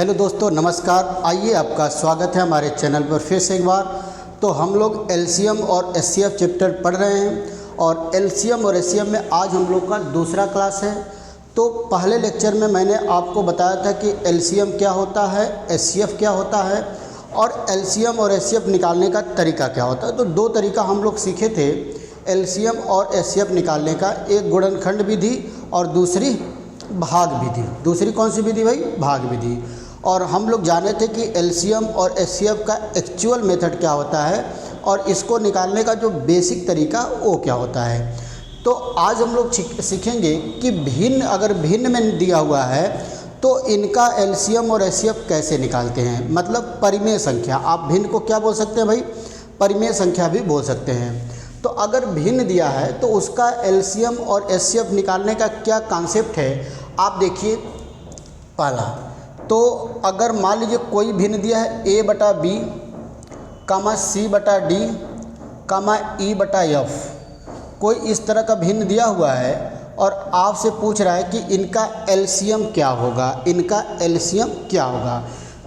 Hello दोस्तों, नमस्कार। आइए, आपका स्वागत है हमारे चैनल पर फिर से एक बार। तो हम लोग एलसीएम और एचसीएफ चैप्टर पढ़ रहे हैं और एलसीएम और एचसीएफ में आज हम लोग का दूसरा क्लास है। तो पहले लेक्चर में मैंने आपको बताया था कि एलसीएम क्या होता है, एचसीएफ क्या होता है और एलसीएम और एचसीएफ निकालने का तरीका क्या होता है। तो दो तरीका हम लोग सीखे थे एलसीएम और एचसीएफ निकालने का, एक गुणनखंड विधि और दूसरी भाग विधि। दूसरी कौन सी विधि भाई? भाग विधि। और हम लोग जाने थे कि एलसीएम और एचसीएफ का एक्चुअल मेथड क्या होता है और इसको निकालने का जो बेसिक तरीका वो क्या होता है। तो आज हम लोग सीखेंगे कि अगर भिन्न में दिया हुआ है तो इनका एलसीएम और एचसीएफ कैसे निकालते हैं, मतलब परिमेय संख्या। आप भिन्न को क्या बोल सकते हैं भाई? परिमेय संख्या भी बोल सकते हैं। तो अगर भिन्न दिया है तो उसका एलसीएम और एचसीएफ निकालने का क्या कॉन्सेप्ट है, आप देखिए। पहला तो अगर मान लीजिए कोई भिन्न दिया है a बटा बी कामा सी बटा डी कामा ई बटा एफ, कोई इस तरह का भिन्न दिया हुआ है और आपसे पूछ रहा है कि इनका एलसीएम क्या होगा, इनका एलसीएम क्या होगा।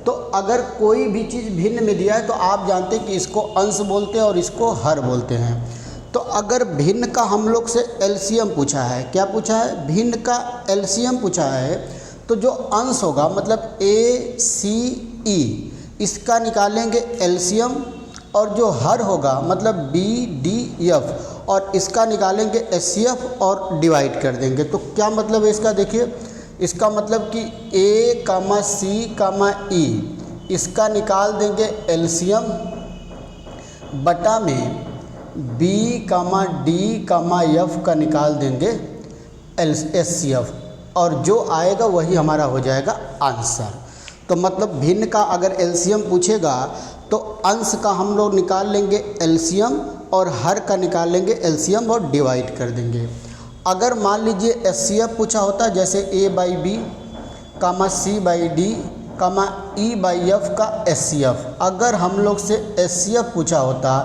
तो अगर कोई भी चीज़ भिन्न में दिया है तो आप जानते हैं कि इसको अंश बोलते हैं और इसको हर बोलते हैं। तो अगर भिन्न का हम लोग से एलसीएम पूछा है, क्या पूछा है? भिन्न का एलसीएम पूछा है, तो जो अंश होगा मतलब ए सी ई, इसका निकालेंगे एलसीएम, और जो हर होगा मतलब बी डी एफ, और इसका निकालेंगे एचसीएफ और डिवाइड कर देंगे। तो क्या मतलब है इसका? देखिए, इसका मतलब कि ए कामा सी कामा ई, इसका निकाल देंगे एलसीएम बटा में बी कामा डी कामा एफ का निकाल देंगे एचसीएफ, और जो आएगा वही हमारा हो जाएगा आंसर। तो मतलब भिन्न का अगर एलसीएम पूछेगा तो अंश का हम लोग निकाल लेंगे एलसीएम और हर का निकाल लेंगे एलसीएम और डिवाइड कर देंगे। अगर मान लीजिए एचसीएफ पूछा होता, जैसे A by B comma C by D comma E by F का एचसीएफ, अगर हम लोग से एचसीएफ पूछा होता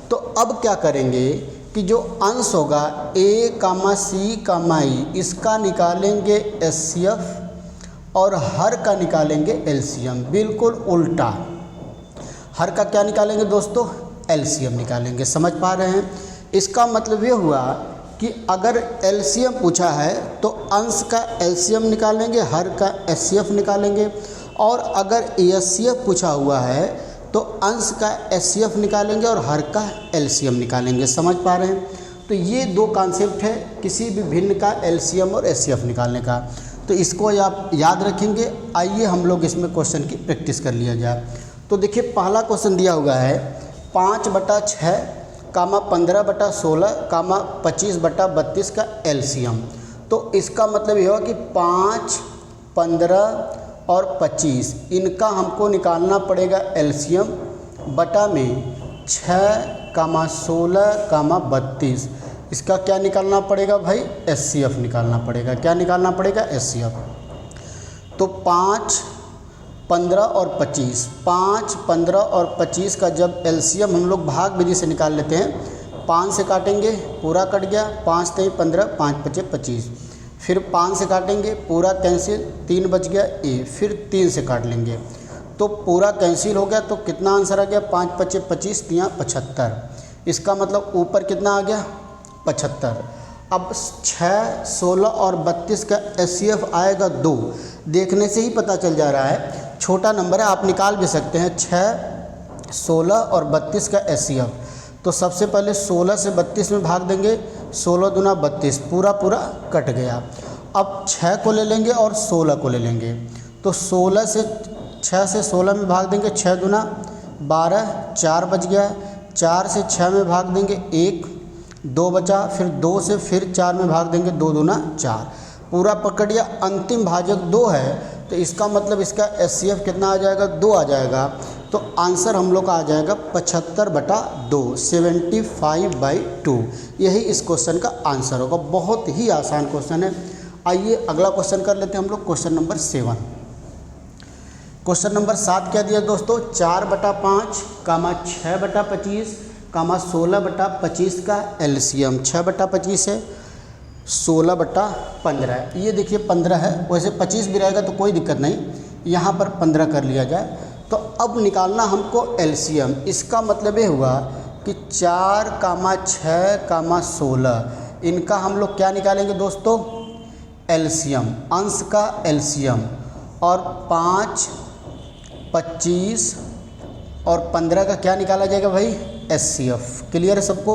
तो अब क्या करेंगे कि जो अंश होगा ए कामा सी कामा ई, इसका निकालेंगे एचसीएफ और हर का निकालेंगे एलसीएम। बिल्कुल उल्टा, हर का क्या निकालेंगे दोस्तों? एलसीएम निकालेंगे। समझ पा रहे हैं? इसका मतलब ये हुआ कि अगर एलसीएम पूछा है तो अंश का एलसीएम निकालेंगे, हर का एचसीएफ निकालेंगे, और अगर एचसीएफ पूछा हुआ है तो अंश का एचसीएफ निकालेंगे और हर का एलसीएम निकालेंगे। समझ पा रहे हैं? तो ये दो कॉन्सेप्ट है किसी भी भिन्न का एलसीएम और एचसीएफ निकालने का। तो इसको आप याद रखेंगे। आइए हम लोग इसमें क्वेश्चन की प्रैक्टिस कर लिया जाए। तो देखिए, पहला क्वेश्चन दिया हुआ है 5/6 कामा 15/16 कामा 25/32 का एलसीएम। तो इसका मतलब ये हुआ कि 5, 15 और 25, इनका हमको निकालना पड़ेगा एलसीएम बटा में 6 कामा 16 कामा 32, इसका क्या निकालना पड़ेगा भाई? एचसीएफ निकालना पड़ेगा। क्या निकालना पड़ेगा? एचसीएफ। तो 5, 15 और 25, 5, 15 और 25 का जब एलसीएम हम लोग भाग विधि से निकाल लेते हैं, 5 से काटेंगे, पूरा कट गया, 5 3 15, 5 5 25, फिर 5 से काटेंगे, पूरा कैंसिल, 3 बच गया ए, फिर 3 से काट लेंगे तो पूरा कैंसिल हो गया। तो कितना आंसर आ गया? 5 5 25, 3 75। इसका मतलब ऊपर कितना आ गया? 75। अब 6, 16 और 32 का एचसीएफ आएगा 2। देखने से ही पता चल जा रहा है छोटा नंबर है, आप निकाल भी सकते हैं। 6, 16 और 32 का एचसीएफ, तो सबसे पहले 16 से 32 में भाग देंगे, 16 दूना 32, पूरा पूरा कट गया। अब 6 को ले लेंगे और 16 को ले लेंगे, तो 6 से 16 में भाग देंगे, 6 दूना 12, 4 बच गया। 4 से 6 में भाग देंगे 1, 2 बचा, फिर 2 से फिर 4 में भाग देंगे, 2 दूना 4, पूरा पकड़ गया। अंतिम भाजक 2 है, तो इसका मतलब इसका एचसीएफ कितना आ जाएगा? 2 आ जाएगा। तो आंसर हम लोग का आ जाएगा 75/2, 75/2। यही इस क्वेश्चन का आंसर होगा। बहुत ही आसान क्वेश्चन है। आइए अगला क्वेश्चन कर लेते हैं हम लोग, क्वेश्चन नंबर 7। क्वेश्चन नंबर 7 क्या दिया दोस्तों? 4/5 कामा 6/25 कामा 16/25 का एलसीएम। 6/25 है, 16/15 है। ये देखिए 15 है, वैसे 25 भी रहेगा तो कोई दिक्कत नहीं, यहाँ पर 15 कर लिया जाए। तो अब निकालना हमको एलसीएम। इसका मतलब ये हुआ कि 4, 6, 16 इनका हम लोग क्या निकालेंगे दोस्तों, एलसीएम, अंश का एलसीएम। और 5, 25 और 15 का क्या निकाला जाएगा भाई, एचसीएफ। क्लियर है सबको।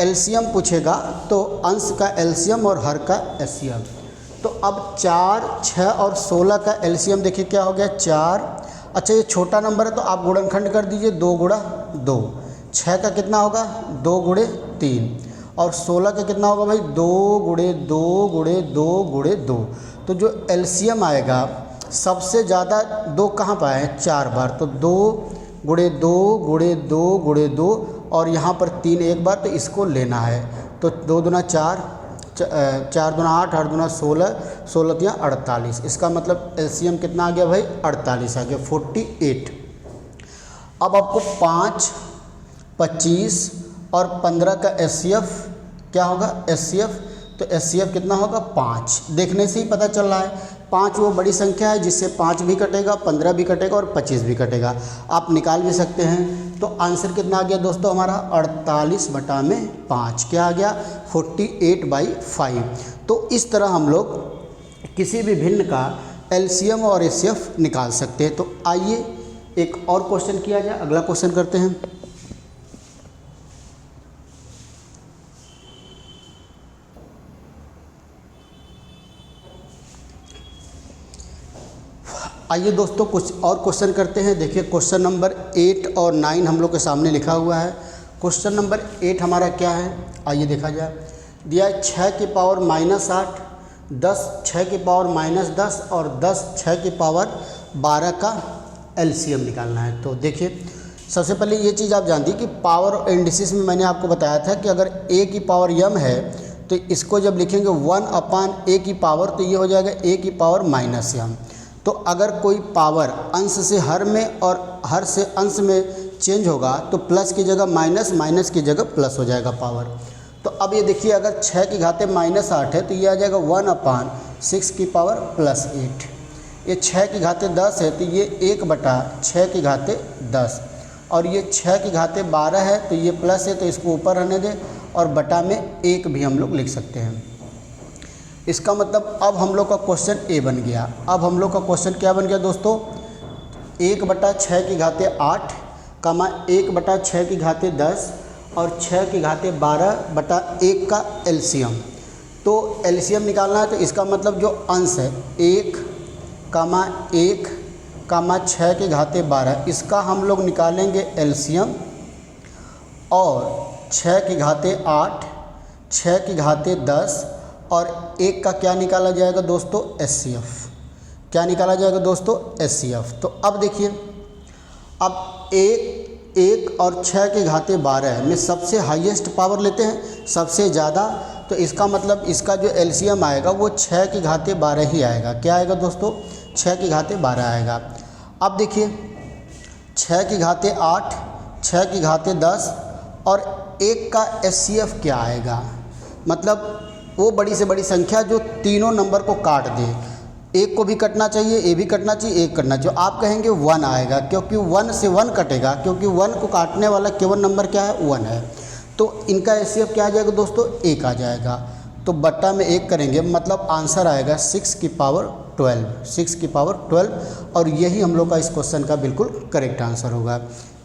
एलसीएम पूछेगा तो अंश का एलसीएम और हर का एचसीएफ। तो अब 4, 6 और 16 का एलसीएम देखिए क्या हो गया, 4। अच्छा ये छोटा नंबर है तो आप गुणनखंड कर दीजिए, 2 गुणा 2। 6 का कितना होगा, 2 गुणे 3। और 16 का कितना होगा भाई, 2 गुणे 2 गुणे 2 गुणे 2। तो जो एलसीएम आएगा सबसे ज़्यादा 2 कहाँ पर आए, 4 बार। तो 2 गुणे 2 गुणे 2 गुणे 2 और यहाँ पर 3 एक बार, तो इसको लेना है। तो 2 दूना 4, 4 दूना 8, 8 दूना 16, 16 तिया 48। इसका मतलब एलसीएम कितना आ गया भाई, 48 आ गया, 48। अब आपको 5, 25 और 15 का एचसीएफ क्या होगा, एचसीएफ। तो एचसीएफ कितना होगा, 5। देखने से ही पता चल रहा है 5 वो बड़ी संख्या है जिससे 5 भी कटेगा, 15 भी कटेगा और 25 भी कटेगा। आप निकाल भी सकते हैं। तो आंसर कितना आ गया दोस्तों हमारा, 48/5 क्या आ गया, 48/5। तो इस तरह हम लोग किसी भी भिन्न का एलसीएम और एचसीएफ निकाल सकते हैं। तो आइए एक और क्वेश्चन किया जाए। अगला क्वेश्चन करते हैं। आइए दोस्तों कुछ और क्वेश्चन करते हैं। देखिए क्वेश्चन नंबर 8 और 9 हम लोग के सामने लिखा हुआ है। क्वेश्चन नंबर 8 हमारा क्या है, आइए देखा जाए। दिया है 6 की पावर -8, 10 6 की पावर -10 और 10 6 की पावर 12 का एलसीएम निकालना है। तो देखिए सबसे पहले ये चीज़ आप जानती कि पावर इंडिसेस में मैंने आपको बताया था कि अगर a की पावर m है तो इसको जब लिखेंगे 1/a की पावर, तो ये हो जाएगा a की पावर -m। तो अगर कोई पावर अंश से हर में और हर से अंश में चेंज होगा तो प्लस की जगह माइनस, माइनस की जगह प्लस हो जाएगा पावर। तो अब ये देखिए अगर 6 की घाते -8 है तो ये आ जाएगा 1/6 की पावर +8। ये 6 की घाते 10 है तो ये 1/6 की घाते 10। और ये 6 की घाते 12 है तो ये प्लस है तो इसको ऊपर रहने दें और बटा में 1 भी हम लोग लिख सकते हैं। इसका मतलब अब हम लोग का क्वेश्चन ए बन गया। अब हम लोग का क्वेश्चन क्या बन गया दोस्तों, 1/6 की घाते 8, 1/6 की घाते 10 और 6 की घाते 12/1 का एलसीएम। तो एलसीएम निकालना है तो इसका मतलब जो अंश है 1, 1, 6 की घाते 12, इसका हम लोग निकालेंगे एलसीएम। और 6 की घाते 8, 6 की घाते 10 और 1 का क्या निकाला जाएगा दोस्तों, एचसीएफ। क्या निकाला जाएगा दोस्तों, एचसीएफ। तो अब देखिए अब 1 और 6 की घाते 12 में सबसे हाईएस्ट पावर लेते हैं, सबसे ज़्यादा। तो इसका मतलब इसका जो एलसीएम आएगा वो 6 की घाते 12 ही आएगा। क्या आएगा दोस्तों, 6 की घाते 12 आएगा। अब देखिए 6 की घाते 8, 6 की घाते 10 और 1 का एचसीएफ क्या आएगा, मतलब वो बड़ी से बड़ी संख्या जो तीनों नंबर को काट दे। 1 को भी कटना चाहिए, ए भी कटना चाहिए, 1 कटना चाहिए। आप कहेंगे 1 आएगा क्योंकि 1 से 1 कटेगा, क्योंकि 1 को काटने वाला केवल नंबर क्या है, 1 है। तो इनका एचसीएफ क्या आ जाएगा दोस्तों, 1 आ जाएगा। तो बट्टा में 1 करेंगे मतलब आंसर आएगा 6 की पावर 12, 6 की पावर 12। और यही हम लोग का इस क्वेश्चन का बिल्कुल करेक्ट आंसर होगा।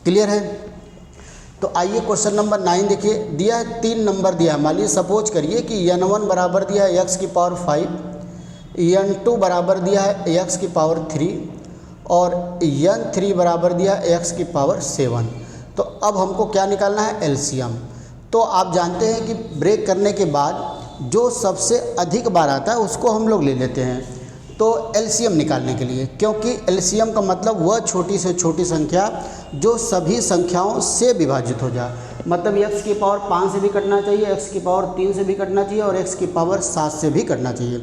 क्लियर है। तो आइए क्वेश्चन नंबर 9 देखिए। दिया है 3 नंबर दिया है। मान लीजिए सपोज करिए कि n1 बराबर दिया है x की पावर 5, n2 बराबर दिया है x की पावर 3 और n3 बराबर दिया है x की पावर 7। तो अब हमको क्या निकालना है, एलसीएम। तो आप जानते हैं कि ब्रेक करने के बाद जो सबसे अधिक बार आता है उसको हम लोग ले लेते हैं तो एलसीएम निकालने के लिए, क्योंकि एलसीएम का मतलब वह छोटी से छोटी संख्या जो सभी संख्याओं से विभाजित हो जाए। मतलब x की पावर 5 से भी कटना चाहिए, x की पावर 3 से भी कटना चाहिए और x की पावर 7 से भी कटना चाहिए।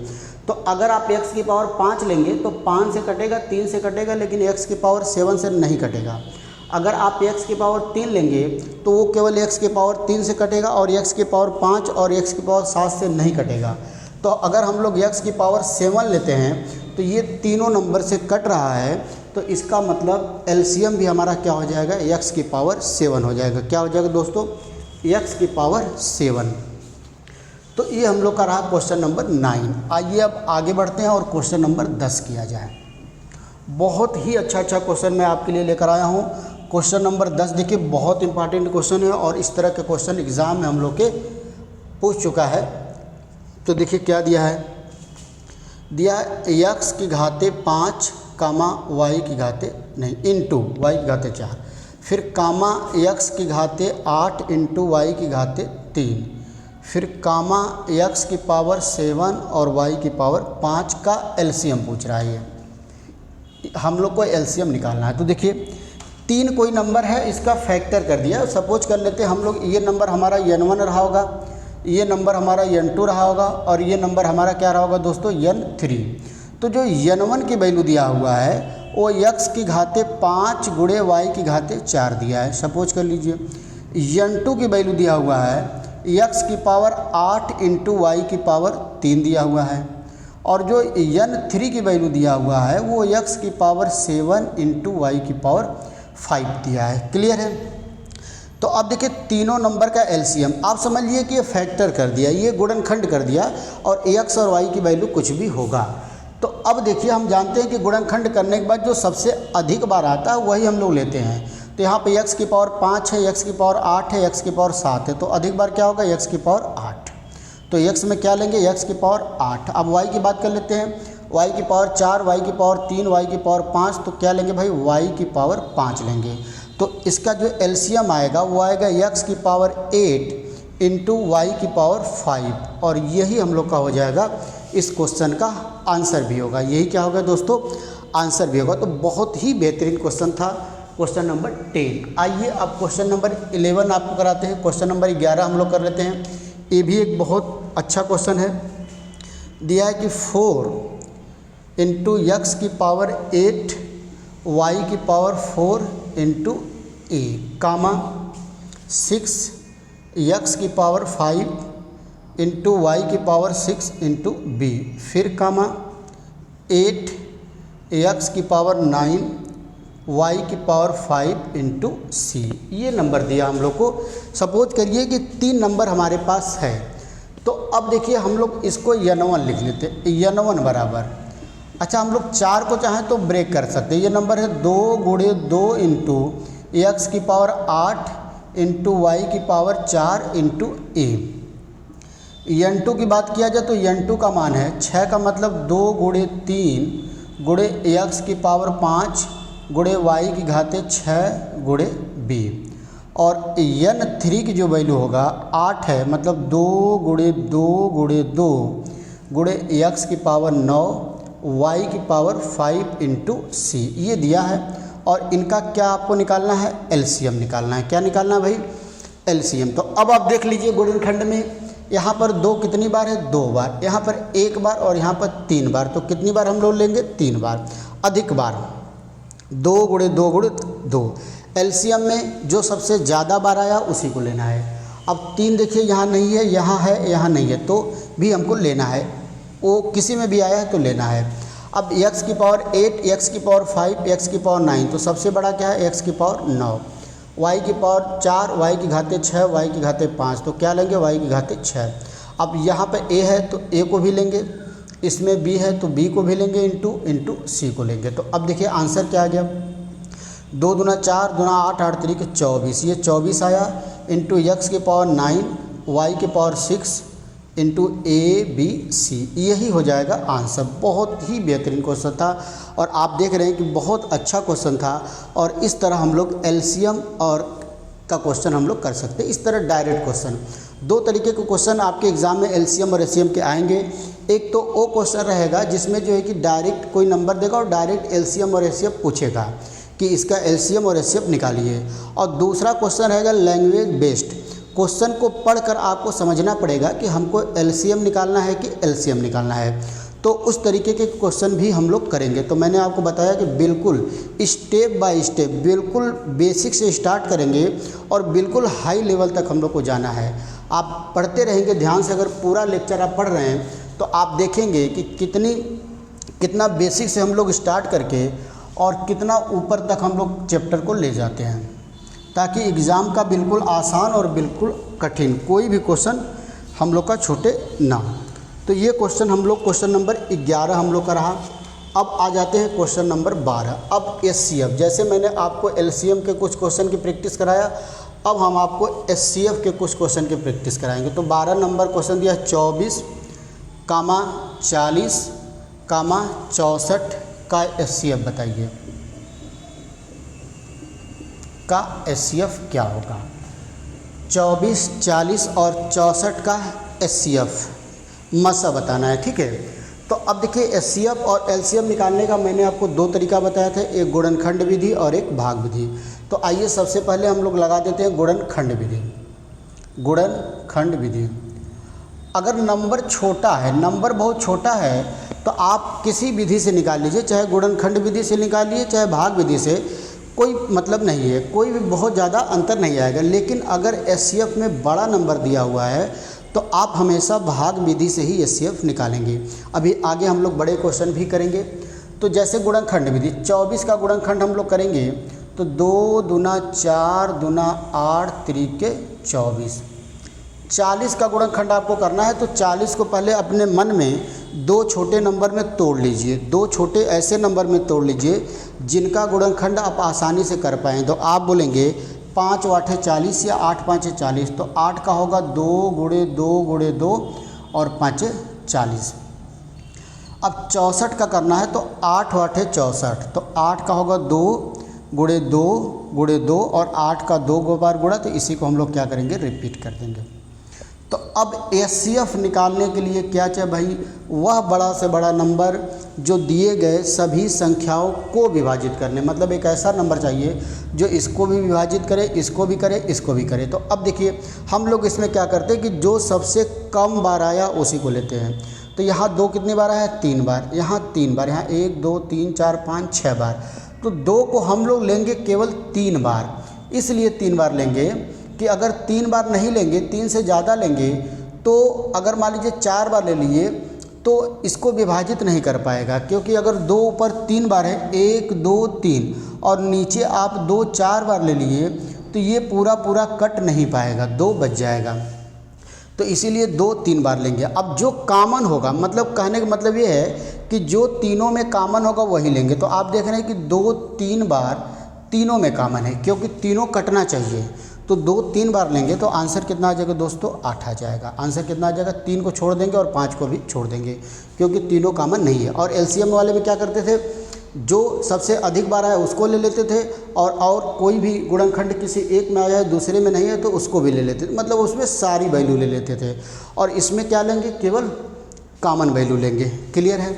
तो अगर आप x की पावर 5 लेंगे तो 5 से कटेगा, 3 से कटेगा, लेकिन x की पावर 7 से नहीं कटेगा। अगर आप x की पावर 3 लेंगे तो वो केवल x की पावर 3 से कटेगा और x की पावर 5 और x की पावर 7 से नहीं कटेगा। तो अगर हम लोग x की पावर 7 लेते हैं तो तो ये तीनों नंबर से कट रहा है, तो इसका मतलब एलसीएम भी हमारा क्या हो जाएगा, x की पावर 7 हो जाएगा। क्या हो जाएगा दोस्तों, x की पावर 7। तो ये हम लोग का रहा क्वेश्चन नंबर 9। आइए अब आगे बढ़ते हैं और क्वेश्चन नंबर 10 किया जाए। बहुत ही अच्छा क्वेश्चन मैं आपके लिए लेकर आया हूँ। क्वेश्चन नंबर 10 देखिए, बहुत इंपॉर्टेंट क्वेश्चन है और इस तरह के क्वेश्चन एग्ज़ाम में हम लोग के पूछ चुका है। तो देखिए क्या दिया है, दिया x की घाते 5 कामा y की घाते नहीं इंटू y की घाते 4, फिर कामा x की घाते 8 इंटू y की घाते 3, फिर कामा x की पावर 7 और y की पावर 5 का एलसीएम पूछ रहा है। हम लोग को एलसीएम निकालना है। तो देखिए 3 कोई नंबर है, इसका फैक्टर कर दिया। सपोज कर लेते हैं हम लोग, ये नंबर हमारा n1 रहा होगा, ये नंबर हमारा n2 रहा होगा और ये नंबर हमारा क्या रहा होगा दोस्तों, n3। तो जो n1 की वैल्यू दिया हुआ है वो x की घाते 5 गुणे y की घाते 4 दिया है। सपोज कर लीजिए n2 की वैल्यू दिया हुआ है x की पावर 8 इंटू वाई की पावर 3 दिया हुआ है, और जो n3 की वैल्यू दिया हुआ है वो x की पावर 7 इंटू वाई की पावर 5 दिया है। क्लियर है। तो अब देखिए तीनों नंबर का एलसीएम आप समझ लिए कि ये फैक्टर कर दिया, ये गुणनखंड कर दिया और x और y की वैल्यू कुछ भी होगा। तो अब देखिए हम जानते हैं कि गुणनखंड करने के बाद जो सबसे अधिक बार आता है वही हम लोग लेते हैं। तो यहाँ पे x की पावर 5 है, x की पावर 8 है, x की पावर 7 है, तो अधिक बार क्या होगा, x की पावर 8। तो x में क्या लेंगे, x की पावर 8। अब y की बात कर लेते हैं, y की पावर 4, y की पावर 3, y की पावर 5, तो क्या लेंगे भाई, y की पावर 5 लेंगे। तो इसका जो एलसीएम आएगा वो आएगा x की पावर 8 इंटू वाई की पावर 5, और यही हम लोग का हो जाएगा इस क्वेश्चन का आंसर भी होगा। यही क्या होगा दोस्तों, आंसर भी होगा। तो बहुत ही बेहतरीन क्वेश्चन था क्वेश्चन नंबर 10। आइए अब क्वेश्चन नंबर 11 आपको कराते हैं। क्वेश्चन नंबर 11 हम लोग कर लेते हैं। ये भी एक बहुत अच्छा क्वेश्चन है। दिया है कि 4 इंटू एक्स की पावर 8 वाई की पावर 4 इंटू ए कामा 6 एक्स की पावर 5 इंटू वाई की पावर 6 इंटू बी, फिर कामा 8 एक्स की पावर 9 वाई की पावर 5 इंटू सी। ये नंबर दिया हम लोग को। सपोज करिए कि 3 नंबर हमारे पास है, तो अब देखिए हम लोग इसको n1 लिख लेते हैं। n1 बराबर, अच्छा हम लोग 4 को चाहें तो ब्रेक कर सकते हैं। ये नंबर है 2 गुणे 2 इंटू एक्स की पावर 8 इंटू वाई की पावर 4 इंटू ए। n2 की बात किया जाए तो n2 का मान है 6 का मतलब 2 गुणे 3 गुणे एक्स की पावर 5 गुणे वाई की घाते 6 गुणे बी, और n3 की जो वैल्यू होगा 8 है, मतलब 2 गुणे 2 गुणे 2 गुणे एक्स की पावर 9 वाई की पावर 5 इंटू सी। ये दिया है और इनका क्या आपको निकालना है, एलसीएम निकालना है। क्या निकालना है भाई, एलसीएम। तो अब आप देख लीजिए गुणनखंड में यहाँ पर 2 कितनी बार है, 2 बार, यहाँ पर 1 बार और यहाँ पर 3 बार, तो कितनी बार हम लोग लेंगे, 3 बार। अधिक बार 2 गुणे 2 गुणे 2। एलसीएम में जो सबसे ज़्यादा बार आया उसी को लेना है। अब 3 देखिए यहाँ नहीं है, यहाँ है, यहाँ नहीं है, तो भी हमको लेना है। वो किसी में भी आया है तो लेना है। अब x की पावर 8, x की पावर 5, x की पावर 9, तो सबसे बड़ा क्या है, x की पावर 9, y की पावर 4, y की घाते 6, y की घाते 5, तो क्या लेंगे, y की घाते 6। अब यहाँ पे a है तो a को भी लेंगे, इसमें b है तो b को भी लेंगे, इंटू c को लेंगे। तो अब देखिए आंसर क्या आ गया, 2 दूना 4, दूना 8, 8 तरीके 24, ये 24 आया, इंटू एक्स की पावर 9 वाई की power 6 into A B C. यही हो जाएगा आंसर। बहुत ही बेहतरीन क्वेश्चन था और आप देख रहे हैं कि बहुत अच्छा क्वेश्चन था, और इस तरह हम लोग एलसीएम और का क्वेश्चन हम लोग कर सकते हैं। इस तरह डायरेक्ट क्वेश्चन, 2 तरीके के क्वेश्चन आपके एग्जाम में एलसीएम और एचसीएम के आएंगे। एक तो वो क्वेश्चन रहेगा जिसमें जो है कि डायरेक्ट कोई नंबर देगा और डायरेक्ट एलसीएम और एचसीएम पूछेगा कि इसका एलसीएम और एचसीएम निकालिए, और दूसरा क्वेश्चन रहेगा लैंग्वेज बेस्ड। क्वेश्चन को पढ़कर आपको समझना पड़ेगा कि हमको एलसीएम निकालना है कि एलसीएम निकालना है। तो उस तरीके के क्वेश्चन भी हम लोग करेंगे। तो मैंने आपको बताया कि बिल्कुल स्टेप बाय स्टेप, बिल्कुल बेसिक से स्टार्ट करेंगे और बिल्कुल हाई लेवल तक हम लोग को जाना है। आप पढ़ते रहेंगे ध्यान से, अगर पूरा लेक्चर आप पढ़ रहे हैं तो आप देखेंगे कि कितनी कितना बेसिक से हम लोग स्टार्ट करके और कितना ऊपर तक हम लोग चैप्टर को ले जाते हैं, ताकि एग्ज़ाम का बिल्कुल आसान और बिल्कुल कठिन कोई भी क्वेश्चन हम लोग का छूटे ना। तो ये क्वेश्चन हम लोग क्वेश्चन नंबर 11 हम लोग का रहा। अब आ जाते हैं क्वेश्चन नंबर 12। अब एचसीएफ, जैसे मैंने आपको एलसीएम के कुछ क्वेश्चन की प्रैक्टिस कराया, अब हम आपको एचसीएफ के कुछ क्वेश्चन की प्रैक्टिस कराएंगे। तो 12 नंबर क्वेश्चन दिया 24, 40, 64 का एचसीएफ बताइए, का एचसीएफ क्या होगा। 24, 40 और 64 का एचसीएफ मसा बताना है, ठीक है। तो अब देखिए एचसीएफ और एलसीएम निकालने का मैंने आपको दो तरीका बताया था, एक गुणनखंड विधि और एक भाग विधि। तो आइए सबसे पहले हम लोग लगा देते हैं गुणनखंड विधि। गुणनखंड विधि, अगर नंबर छोटा है, नंबर बहुत छोटा है, तो आप किसी विधि से निकाल लीजिए, चाहे गुणनखंड विधि से निकालिए चाहे भाग विधि से, कोई मतलब नहीं है, कोई भी बहुत ज़्यादा अंतर नहीं आएगा। लेकिन अगर एचसीएफ में बड़ा नंबर दिया हुआ है तो आप हमेशा भाग विधि से ही एचसीएफ निकालेंगे। अभी आगे हम लोग बड़े क्वेश्चन भी करेंगे। तो जैसे गुणनखंड विधि, 24 का गुणनखंड हम लोग करेंगे तो 2 दूना 4 दूना 8 त्रिके 24। 40 का गुणनखंड आपको करना है तो 40 को पहले अपने मन में दो छोटे नंबर में तोड़ लीजिए, दो छोटे ऐसे नंबर में तोड़ लीजिए जिनका गुणनखंड आप आसानी से कर पाएँ। तो आप बोलेंगे 5 8 40 या 8 5 40, तो 8 का होगा 2 गुणे 2 गुणे 2 और 5 40। अब 64 का करना है तो 8 8 64, तो 8 का होगा 2 गुणे 2 गुणे 2 और 8 का 2 बार गुणा, तो इसी को हम लोग क्या करेंगे, रिपीट कर देंगे। तो अब एचसीएफ निकालने के लिए क्या चाहिए भाई, वह बड़ा से बड़ा नंबर जो दिए गए सभी संख्याओं को विभाजित करने, मतलब एक ऐसा नंबर चाहिए जो इसको भी विभाजित करे, इसको भी करे, इसको भी करे। तो अब देखिए हम लोग इसमें क्या करते हैं कि जो सबसे कम बार आया उसी को लेते हैं। तो यहाँ 2 कितनी बार आया, 3 बार, यहाँ 3 बार, यहाँ 1 2 3 4 5 6 बार। तो 2 को हम लोग लेंगे केवल 3 बार, इसलिए 3 बार लेंगे कि अगर 3 बार नहीं लेंगे, 3 से ज़्यादा लेंगे, तो अगर मान लीजिए 4 बार ले लिए तो इसको विभाजित नहीं कर पाएगा, क्योंकि अगर 2 ऊपर 3 बार है, 1 2 3 और नीचे आप 2 4 बार ले लिए तो ये पूरा पूरा कट नहीं पाएगा, 2 बच जाएगा। तो इसीलिए 2 3 बार लेंगे। अब जो कॉमन होगा, मतलब कहने का मतलब ये है कि जो तीनों में कॉमन होगा वही लेंगे। तो आप देख रहे हैं कि 2 3 बार तीनों में कॉमन है, क्योंकि तीनों कटना चाहिए। तो 2 3 बार लेंगे तो आंसर कितना आ जाएगा दोस्तों, 8 आ जाएगा। आंसर कितना आ जाएगा, 3 को छोड़ देंगे और 5 को भी छोड़ देंगे, क्योंकि तीनों कॉमन नहीं है। और एलसीएम वाले में क्या करते थे, जो सबसे अधिक बार आया उसको ले लेते थे, और कोई भी गुणनखंड किसी एक में आया है दूसरे में नहीं है तो उसको भी ले लेते थे, मतलब उसमें सारी वैल्यू ले लेते थे। और इसमें क्या लेंगे, केवल कॉमन वैल्यू लेंगे। क्लियर है।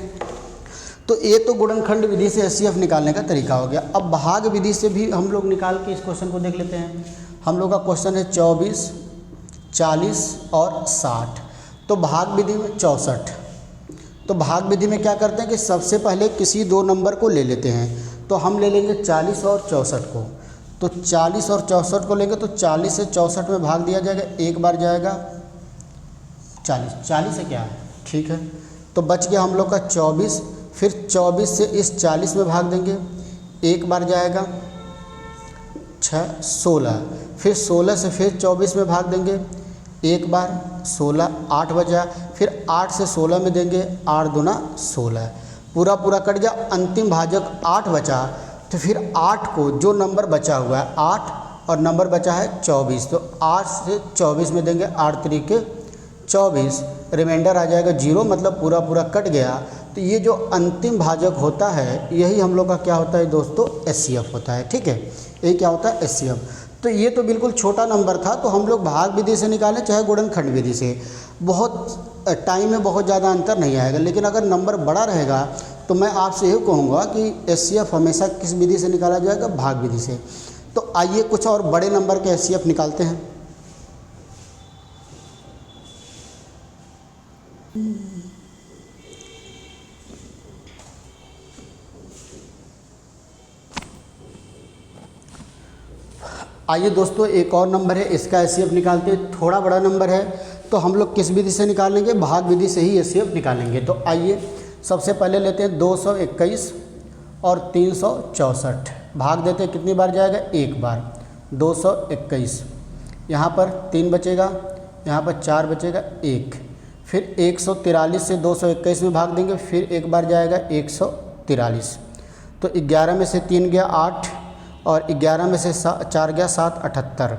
तो ये तो गुणनखंड विधि से एचसीएफ निकालने का तरीका हो गया। अब भाग विधि से भी हम लोग निकाल के इस क्वेश्चन को देख लेते हैं। हम लोग का क्वेश्चन है 24, 40 और 60। तो भाग विधि में 64। तो भाग विधि में क्या करते हैं कि सबसे पहले किसी दो नंबर को ले लेते हैं। तो हम ले लेंगे 40 और 64 को। तो 40 और 64 को लेंगे तो 40 से 64 में भाग दिया जाएगा, एक बार जाएगा 40 से क्या है, ठीक है। तो बच गया हम लोग का 24, फिर 24 से इस 40 में भाग देंगे, एक बार जाएगा 16, फिर 16 से फिर 24 में भाग देंगे, एक बार 16, 8 बचा, फिर 8 से 16 में देंगे, 8 दूना 16, पूरा पूरा कट गया, अंतिम भाजक 8 बचा। तो फिर 8 को, जो नंबर बचा हुआ है 8 और नंबर बचा है 24, तो 8 से 24 में देंगे, 8 तरीके 24, रिमाइंडर आ जाएगा 0, मतलब पूरा पूरा कट गया। तो ये जो अंतिम भाजक होता है यही हम लोग का क्या होता है दोस्तों, एचसीएफ होता है, ठीक है। ये क्या होता है, एचसीएफ। तो ये तो बिल्कुल छोटा नंबर था, तो हम लोग भाग विधि से निकालें चाहे गुणनखंड विधि से, बहुत टाइम में बहुत ज़्यादा अंतर नहीं आएगा। लेकिन अगर नंबर बड़ा रहेगा तो मैं आपसे यही कहूँगा कि एचसीएफ हमेशा किस विधि से निकाला जाएगा, भाग विधि से। तो आइए कुछ और बड़े नंबर के एचसीएफ निकालते हैं। आइए दोस्तों, एक और नंबर है, इसका एचसीएफ निकालते हैं। थोड़ा बड़ा नंबर है तो हम लोग किस विधि से निकालेंगे, भाग विधि से ही एचसीएफ निकालेंगे। तो आइए सबसे पहले लेते हैं 221 और 364, भाग देते हैं, कितनी बार जाएगा, एक बार। 221, यहाँ पर 3 बचेगा, यहाँ पर 4 बचेगा, 1। फिर 143 से 221 में भाग देंगे, फिर एक बार जाएगा 143। तो 11 में से 3 गया 8 और 11 में से 4 गया 7, 78।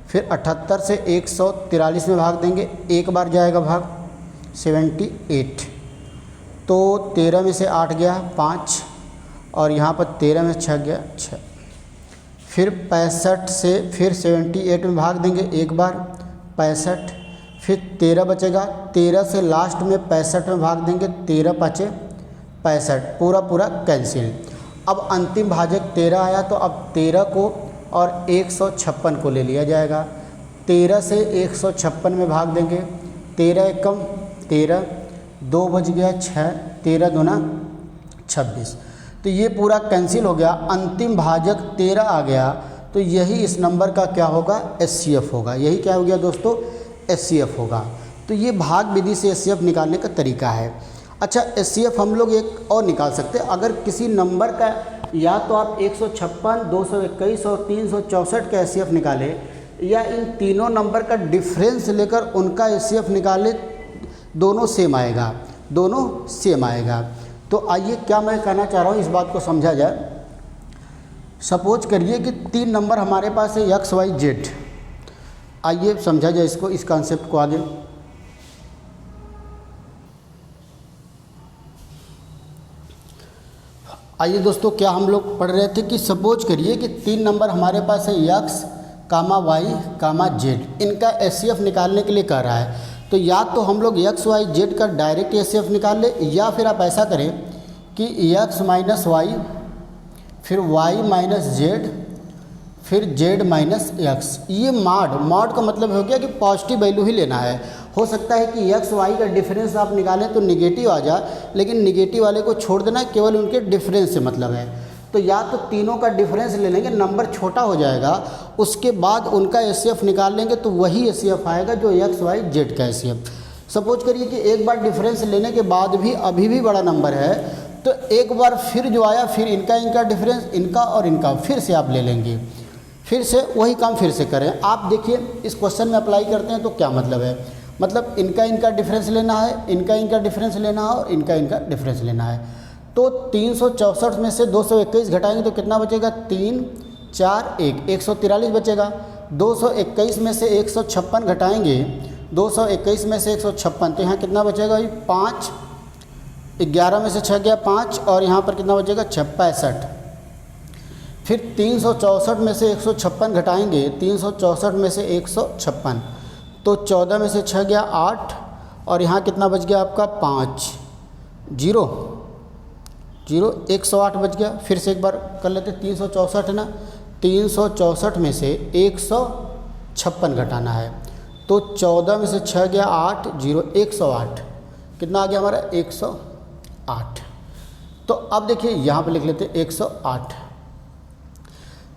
फिर 78 से 143 में भाग देंगे, एक बार जाएगा भाग 78। तो 13 में से 8 गया 5 और यहाँ पर 13 में 6 गया 6। फिर 65 से फिर 78 में भाग देंगे एक बार 65। फिर 13 बचेगा, 13 से लास्ट में 65 में भाग देंगे, 13 5 65, पूरा कैंसिल। अब अंतिम भाजक 13 आया तो अब 13 को और 156 को ले लिया जाएगा। 13 से 156 में भाग देंगे, 13 एकम 13, 2 बच गया 6, 13 दूना 26। तो ये पूरा कैंसिल हो गया, अंतिम भाजक 13 आ गया। तो यही इस नंबर का क्या होगा, एचसीएफ होगा। यही क्या हो गया दोस्तों, एचसीएफ होगा। तो ये भाग विधि से एचसीएफ निकालने का तरीका है। अच्छा, एचसीएफ हम लोग एक और निकाल सकते हैं। अगर किसी नंबर का या तो आप 156, 221 और 364 का एचसीएफ निकालें, या इन तीनों नंबर का डिफरेंस लेकर उनका एचसीएफ निकालें, दोनों सेम आएगा, दोनों सेम आएगा। तो आइए, क्या मैं कहना चाह रहा हूँ इस बात को समझा जाए। सपोज करिए कि 3 नंबर हमारे पास है एक्स वाई जेड। आइए समझा जाए इसको, इस कॉन्सेप्ट को आगे। आइए दोस्तों, क्या हम लोग पढ़ रहे थे कि सपोज करिए कि 3 नंबर हमारे पास है एक्स कामा वाई कामा जेड। इनका एचसीएफ निकालने के लिए कह रहा है। तो या तो हम लोग एक्स वाई जेड का डायरेक्ट एचसीएफ निकाल ले, या फिर आप ऐसा करें कि एक्स माइनस वाई, फिर वाई माइनस जेड, फिर जेड माइनस एक्स। ये मॉड का मतलब हो गया कि पॉजिटिव वैल्यू ही लेना है। हो सकता है कि एक्स वाई का डिफरेंस आप निकालें तो निगेटिव आ जाए, लेकिन निगेटिव वाले को छोड़ देना है, केवल उनके डिफरेंस से मतलब है। तो या तो तीनों का डिफरेंस ले लेंगे, नंबर छोटा हो जाएगा, उसके बाद उनका एचसीएफ निकाल लेंगे तो वही एचसीएफ आएगा जो एक्स वाई जेड का एचसीएफ। सपोज करिए कि एक बार डिफरेंस लेने के बाद भी अभी भी बड़ा नंबर है, तो एक बार फिर जो आया, फिर इनका डिफरेंस, इनका और इनका फिर से आप ले लेंगे, फिर से वही काम फिर से करें। आप देखिए इस क्वेश्चन में अप्लाई करते हैं तो क्या मतलब है, मतलब इनका डिफरेंस लेना है, इनका डिफरेंस लेना है और इनका डिफरेंस लेना है। तो 364 में से 221 घटाएंगे तो कितना बचेगा, 3 4 1, 143 बचेगा। 221 में से 156 घटाएंगे, 221 में से 156, तो यहाँ कितना बचेगा, 5। 11 में से 6 गया 5 और यहाँ पर कितना बचेगा, 65। फिर 364 में से 156 घटाएंगे, 364 में से 156, तो 14 में से 6 गया 8 और यहाँ कितना बच गया आपका, 5, 0 108 बच गया। फिर से एक बार कर लेते, 364 है ना, 364 में से 156 घटाना है, तो 14 में से 6 गया 8, 108, कितना आ गया हमारा, 108। तो अब देखिए यहाँ पे लिख लेते 108।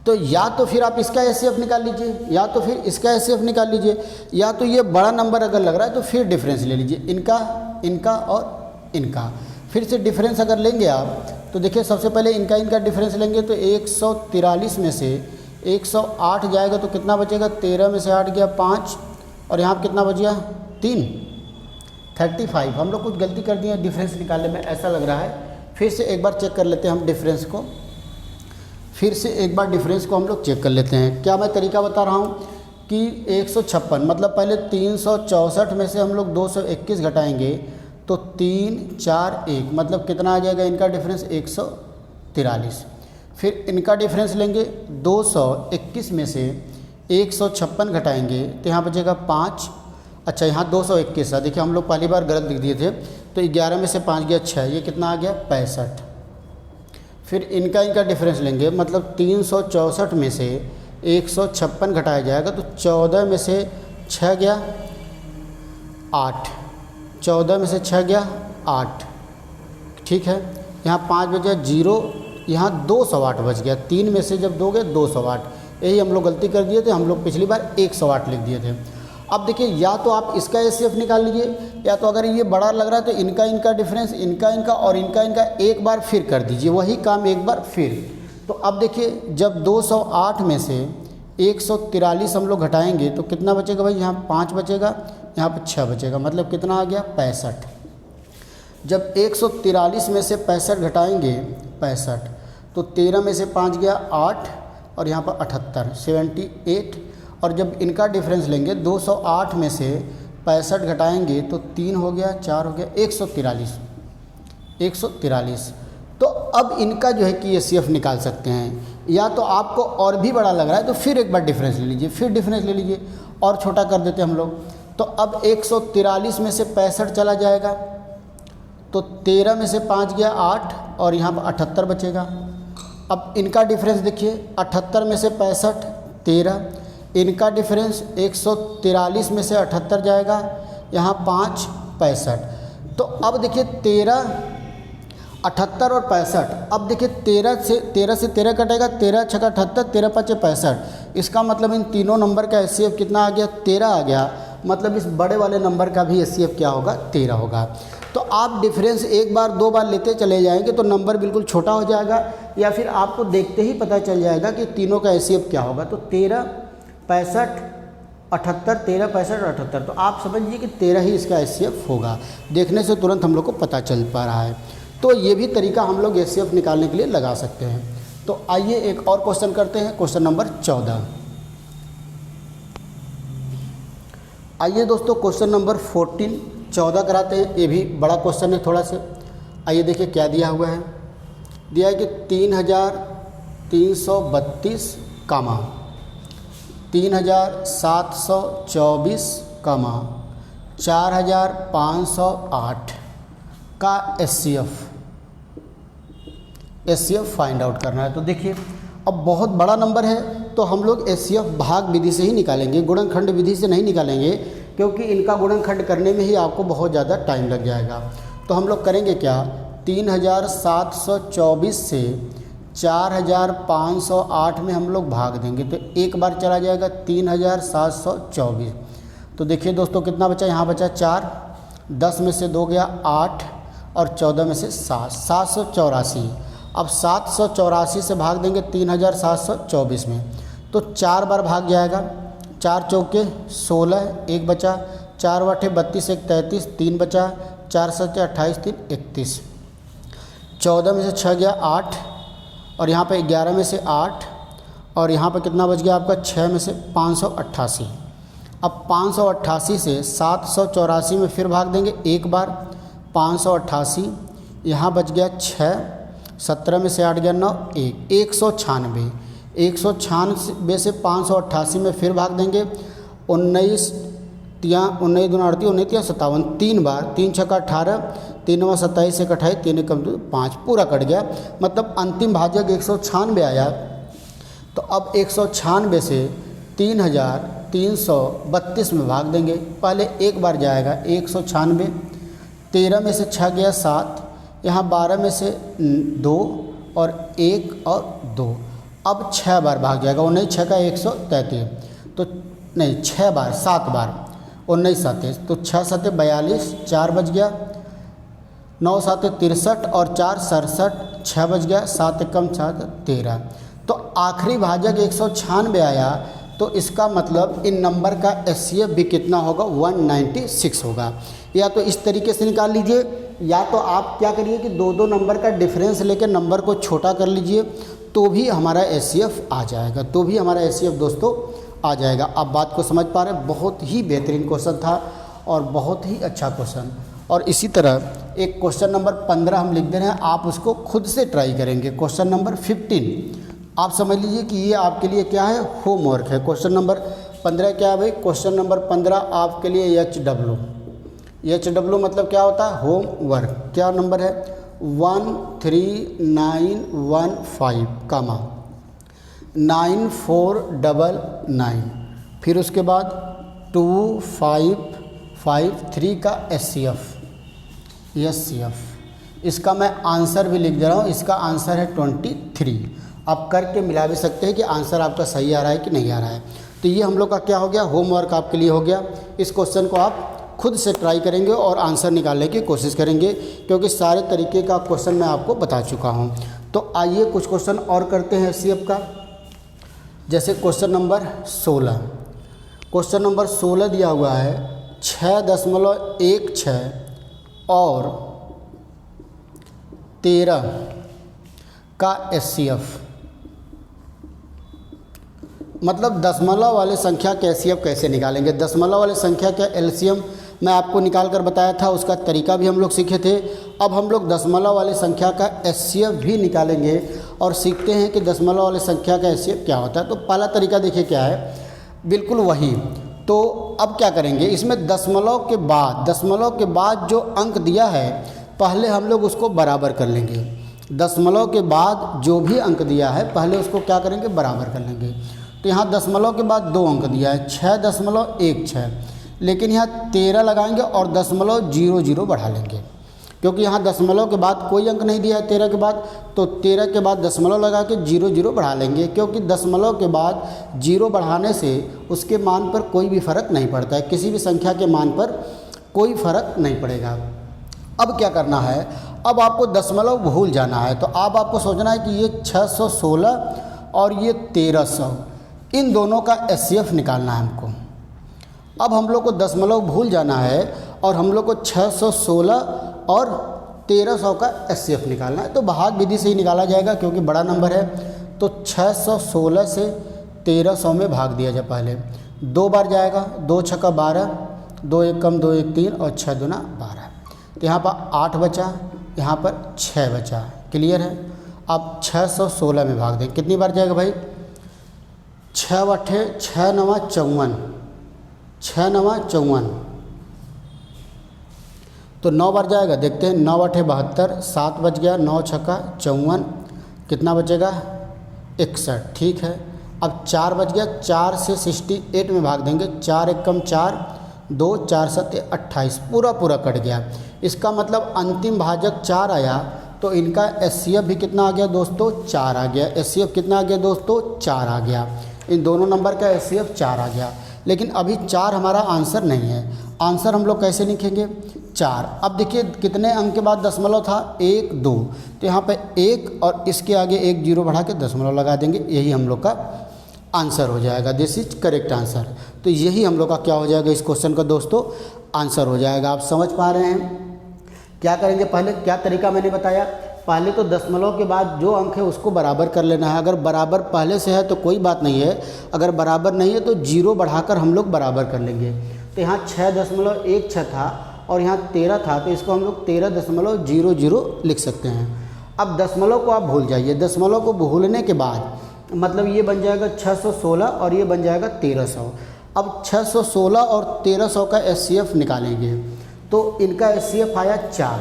तो या तो फिर आप इसका एचसीएफ निकाल लीजिए, या तो फिर इसका एचसीएफ निकाल लीजिए, या तो ये बड़ा नंबर अगर लग रहा है तो फिर डिफरेंस ले लीजिए, इनका और इनका। फिर से डिफरेंस अगर लेंगे आप तो देखिए, सबसे पहले इनका डिफरेंस लेंगे तो 143 में से 108 जाएगा तो कितना बचेगा, 13 में से 8 गया 5 और यहाँ कितना बच गया, 3, 35। हम लोग कुछ गलती कर दिए डिफरेंस निकालने में, ऐसा लग रहा है। फिर से एक बार चेक कर लेते हैं हम डिफरेंस को, फिर से एक बार डिफरेंस को हम लोग चेक कर लेते हैं। क्या मैं तरीका बता रहा हूँ कि 156 मतलब पहले 364 में से हम लोग 221 घटाएंगे तो 3 4 1 मतलब कितना आ जाएगा, इनका डिफरेंस 143। फिर इनका डिफरेंस लेंगे, 221 में से 156 घटाएंगे तो यहाँ बचेगा 5। अच्छा, यहाँ 221 है, देखिए हम लोग पहली बार गलत लिख दिए थे, तो 11 में से 5 गया 6, ये कितना आ गया, 65। फिर इनका डिफरेंस लेंगे, मतलब 364 में से 156 घटाया जाएगा तो 14 में से 6 गया 8, 14 में से 6 गया 8, ठीक है। यहाँ 5 बच गया 0, यहाँ 208 बच गया, 3 में से जब दोगे 208, यही हम लोग गलती कर दिए थे, हम लोग पिछली बार 108 लिख दिए थे। अब देखिए या तो आप इसका एचसीएफ निकाल लीजिए, या तो अगर ये बड़ा लग रहा है तो इनका डिफरेंस, इनका और इनका एक बार फिर कर दीजिए, वही काम एक बार फिर। तो अब देखिए जब 208 में से 143 हम लोग घटाएंगे तो कितना बचेगा भाई, यहाँ 5 बचेगा, यहाँ पर 6 बचेगा, मतलब कितना आ गया 65। जब 143 में से 65 घटाएंगे 65, तो 13 में से 5 गया 8 और यहाँ पर 78 78। और जब इनका डिफरेंस लेंगे 208 में से 65 घटाएंगे तो 3 हो गया, 4 हो गया, 143। तो अब इनका जो है कि एचसीएफ निकाल सकते हैं। या तो आपको और भी बड़ा लग रहा है तो फिर एक बार डिफरेंस ले लीजिए, फिर डिफरेंस ले लीजिए और छोटा कर देते हम लोग। तो अब 143 में से 65 चला जाएगा तो 13 में से 5 गया 8 और यहाँ पर 78 बचेगा। अब इनका डिफरेंस देखिए, 78 में से 65 13, इनका डिफरेंस 143 में से 78 जाएगा, यहाँ 5 65। तो अब देखिए 13 78 और 65। अब देखिए 13 से 13 कटेगा, 13 छक्का 78, 13 पचे 65। इसका मतलब इन तीनों नंबर का एचसीएफ कितना आ गया, 13 आ गया। मतलब इस बड़े वाले नंबर का भी एचसीएफ क्या होगा, 13 होगा। तो आप डिफरेंस एक बार दो बार लेते चले जाएंगे तो नंबर बिल्कुल छोटा हो जाएगा, या फिर आपको देखते ही पता चल जाएगा कि तीनों का एचसीएफ क्या होगा। तो 13 65 78, 13 65 और 78, तो आप समझिए कि 13 ही इसका एचसीएफ होगा। देखने से तुरंत हम लोग को पता चल पा रहा है। तो ये भी तरीका हम लोग एचसीएफ निकालने के लिए लगा सकते हैं। तो आइए एक और क्वेश्चन करते हैं, क्वेश्चन नंबर 14। आइए दोस्तों क्वेश्चन नंबर 14 कराते हैं। ये भी बड़ा क्वेश्चन है थोड़ा सा। आइए देखिए क्या दिया हुआ है। दिया है कि 3332 कामा 3724 कामा 4508 का एचसीएफ फाइंड आउट करना है। तो देखिए अब बहुत बड़ा नंबर है तो हम लोग एचसीएफ भाग विधि से ही निकालेंगे, गुणनखंड विधि से नहीं निकालेंगे, क्योंकि इनका गुणनखंड करने में ही आपको बहुत ज़्यादा टाइम लग जाएगा। तो हम लोग करेंगे क्या, 3724 से 4508 में हम लोग भाग देंगे तो एक बार चला जाएगा 3724। तो देखिए दोस्तों कितना बचा, यहाँ बचा 4, 10 में से 2 गया 8 और 14 में से 7, 784। अब 784 से भाग देंगे 3724 में तो 4 बार भाग जाएगा। 4 चौके 16, 1 बचा, 4 वाठे 32, 1 33, 3 बचा, 4 सत्ते 28, 3 31। 14 में से 6 गया 8 और यहाँ पे 11 में से 8 और यहाँ पे कितना बच गया आपका 6 में से 588। अब 588 से 784 में फिर भाग देंगे एक बार, 588 यहाँ बच गया 6, 17 में से 8 गया 9, 1, 196। 196 से 588 में फिर भाग देंगे, 19 19 दूना 38, 19 57, 3 बार, 3 छक्का 18, 3 9 27, 1 28, 3 कम 5, पूरा कट गया। मतलब अंतिम भाजक 196 आया। तो अब 196 से 3332 में भाग देंगे। पहले एक बार जाएगा 196, 13 में से 6 गया 7, यहाँ 12 में से 2 और 1 और 2। अब 6 बार भाग जाएगा, 19 6 का 133, तो नहीं 6 बार 7 बार, 19 7, तो 6 7 42, 4 बच गया, 9 7 63 और 4 67, 6 बच गया, 7 कम 7 13। तो आखिरी भाजक 196 आया। तो इसका मतलब इन नंबर का एचसीएफ भी कितना होगा, 196 होगा। या तो इस तरीके से निकाल लीजिए, या तो आप क्या करिए कि दो दो नंबर का डिफरेंस लेकर नंबर को छोटा कर लीजिए, तो भी हमारा एचसीएफ आ जाएगा, तो भी हमारा एचसीएफ दोस्तों आ जाएगा। आप बात को समझ पा रहे हैं। बहुत ही बेहतरीन क्वेश्चन था और बहुत ही अच्छा क्वेश्चन। और इसी तरह एक क्वेश्चन नंबर 15 हम लिख दे रहे हैं, आप उसको खुद से ट्राई करेंगे। क्वेश्चन नंबर 15 आप समझ लीजिए कि ये आपके लिए क्या है, होमवर्क है। क्वेश्चन नंबर 15 क्या है भाई, क्वेश्चन नंबर 15 आपके लिए HW मतलब क्या होता है, होमवर्क। क्या नंबर है, 13915 कामा 9499, फिर उसके बाद 2553 का एचसीएफ। इसका मैं आंसर भी लिख दे रहा हूँ, इसका आंसर है 23। आप करके मिला भी सकते हैं कि आंसर आपका सही आ रहा है कि नहीं आ रहा है। तो ये हम लोग का क्या हो गया, होमवर्क आपके लिए हो गया। इस क्वेश्चन को आप खुद से ट्राई करेंगे और आंसर निकालने की कोशिश करेंगे, क्योंकि सारे तरीके का क्वेश्चन मैं आपको बता चुका हूँ। तो आइए कुछ क्वेश्चन और करते हैं एचसीएफ का। जैसे क्वेश्चन नंबर 16, क्वेश्चन नंबर 16 दिया हुआ है 6.16 और 13 का एचसीएफ, मतलब दशमलव वाले संख्या के एचसीएफ कैसे निकालेंगे। दशमलव वाले संख्या का एलसीएम मैं आपको निकाल कर बताया था, उसका तरीका भी हम लोग सीखे थे। अब हम लोग दशमलव वाले संख्या का एचसीएफ भी निकालेंगे और सीखते हैं कि दशमलव वाले संख्या का एचसीएफ क्या होता है। तो पहला तरीका देखिए क्या है, बिल्कुल वही। तो अब क्या करेंगे, इसमें दशमलव के बाद जो अंक दिया है पहले हम लोग उसको बराबर कर लेंगे। दशमलव के बाद जो भी अंक दिया है पहले उसको क्या करेंगे, बराबर कर लेंगे। तो यहाँ दशमलव के बाद 2 अंक दिया है 6.16, लेकिन यहाँ 13 लगाएंगे और 0.00 बढ़ा लेंगे, क्योंकि यहाँ दशमलव के बाद कोई अंक नहीं दिया है 13 के बाद। तो 13 के बाद दशमलव लगा के 0.00 बढ़ा लेंगे, क्योंकि दशमलव के बाद 0 बढ़ाने से उसके मान पर कोई भी फ़र्क नहीं पड़ता है, किसी भी संख्या के मान पर कोई फ़र्क नहीं पड़ेगा। अब क्या करना है, अब आपको दशमलव भूल जाना है। तो अब आपको सोचना है कि ये 616 और ये 1300, इन दोनों का एचसीएफ निकालना है हमको। अब हम लोग को दशमलव भूल जाना है और हम लोग को 616 और 1300 का एचसीएफ निकालना है। तो भाग विधि से ही निकाला जाएगा, क्योंकि बड़ा नंबर है। तो 616 से 1300 में भाग दिया जाए। पहले 2 बार जाएगा, 2 छक्का 12, 2 एक कम 2 एक 3 और 6 दूना 12। तो यहाँ पर 8 बचा, यहाँ पर 6 बचा। क्लियर है। अब 616 में भाग दें, कितनी बार जाएगा भाई, 6 बटे 6 9 54, 6 9 54। तो 9 बार जाएगा, देखते हैं। 9 बटे 72, 7 बच गया, 9 छक्का 54, कितना बचेगा 61। ठीक है। अब 4 बच गया, 4 से 68 में भाग देंगे। 4 एक कम 4, 2 4 7 28, पूरा कट गया। इसका मतलब अंतिम भाजक 4 आया। तो इनका एचसीएफ भी कितना आ गया दोस्तों, 4 आ गया। एचसीएफ कितना आ गया दोस्तों, 4 आ गया। इन दोनों नंबर का एचसीएफ 4 आ गया। लेकिन अभी 4 हमारा आंसर नहीं है। आंसर हम लोग कैसे लिखेंगे, 4। अब देखिए कितने अंक के बाद दशमलव था, 1 2। तो यहाँ पे 1 और इसके आगे 1 0 बढ़ा के दशमलव लगा देंगे, यही हम लोग का आंसर हो जाएगा। This is correct answer. तो यही हम लोग का क्या हो जाएगा, इस क्वेश्चन का दोस्तों आंसर हो जाएगा। आप समझ पा रहे हैं। क्या करेंगे, पहले क्या तरीका मैंने बताया, पहले तो दशमलव के बाद जो अंक है उसको बराबर कर लेना है। अगर बराबर पहले से है तो कोई बात नहीं है, अगर बराबर नहीं है तो 0 बढ़ाकर हम लोग बराबर कर लेंगे। तो यहाँ 6.16 था और यहाँ 13 था, तो इसको हम लोग 13.00 लिख सकते हैं। अब दशमलव को आप भूल जाइए। दशमलव को भूलने के बाद मतलब ये बन जाएगा 616 और ये बन जाएगा 1300। अब 616 और 1300 का एचसीएफ निकालेंगे। तो इनका एचसीएफ आया 4।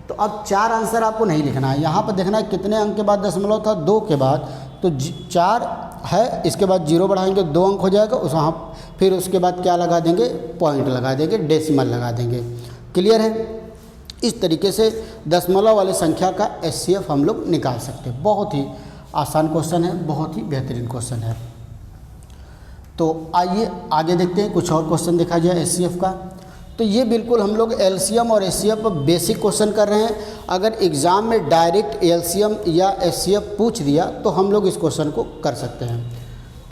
तो अब 4 आंसर आपको नहीं लिखना है, यहाँ पर देखना है कितने अंक के बाद दशमलव था, 2 के बाद। तो 4 है, इसके बाद 0 बढ़ाएंगे, 2 अंक हो जाएगा उस वहाँ। फिर उसके बाद क्या लगा देंगे, पॉइंट लगा देंगे, डेसिमल लगा देंगे। क्लियर है। इस तरीके से दशमलव वाले संख्या का एचसीएफ हम लोग निकाल सकते हैं। बहुत ही आसान क्वेश्चन है, बहुत ही बेहतरीन क्वेश्चन है। तो आइए आगे देखते हैं, कुछ और क्वेश्चन देखा जाए एचसीएफ का। तो ये बिल्कुल हम लोग एलसीएम और एचसीएफ पर बेसिक क्वेश्चन कर रहे हैं। अगर एग्ज़ाम में डायरेक्ट एलसीएम या एचसीएफ पूछ दिया तो हम लोग इस क्वेश्चन को कर सकते हैं।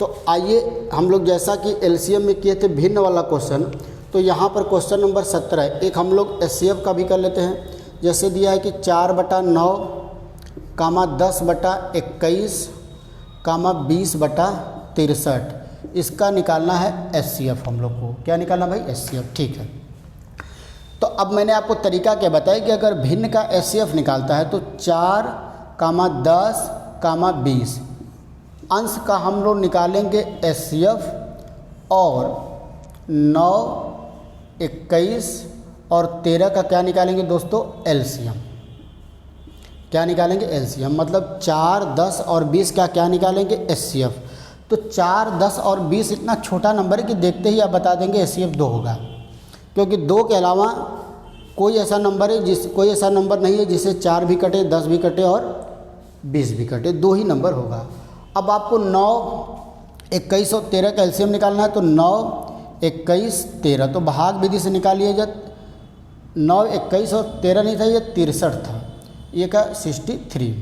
तो आइए हम लोग जैसा कि एलसीएम में किए थे भिन्न वाला क्वेश्चन, तो यहाँ पर क्वेश्चन नंबर 17 एक हम लोग एचसीएफ का भी कर लेते हैं। जैसे दिया है कि 4/9, 10/21, 20/63, इसका निकालना है एचसीएफ हम लोग को। क्या निकालना भाई, एचसीएफ। ठीक है। तो अब मैंने आपको तरीका क्या बताया कि अगर भिन्न का एचसीएफ निकालता है तो 4, 10, 20 अंश का हम लोग निकालेंगे एचसीएफ और 9, 21 और 13 का क्या निकालेंगे दोस्तों, एलसीएम। क्या निकालेंगे, एलसीएम। मतलब 4, 10 और 20 का क्या निकालेंगे, एचसीएफ। तो 4, 10 और 20 इतना छोटा नंबर है कि देखते ही आप बता देंगे एचसीएफ 2 होगा, क्योंकि 2 के अलावा कोई ऐसा नंबर नहीं है जिसे 4 भी कटे, 10 भी कटे और 20 भी कटे, 2 ही नंबर होगा। अब आपको 9 21 और 13 का एलसीएम निकालना है तो 9, 21, 13 तो भाग विधि से निकालिए जब 9, 21 और 13 नहीं था, ये 63 था, ये का 63।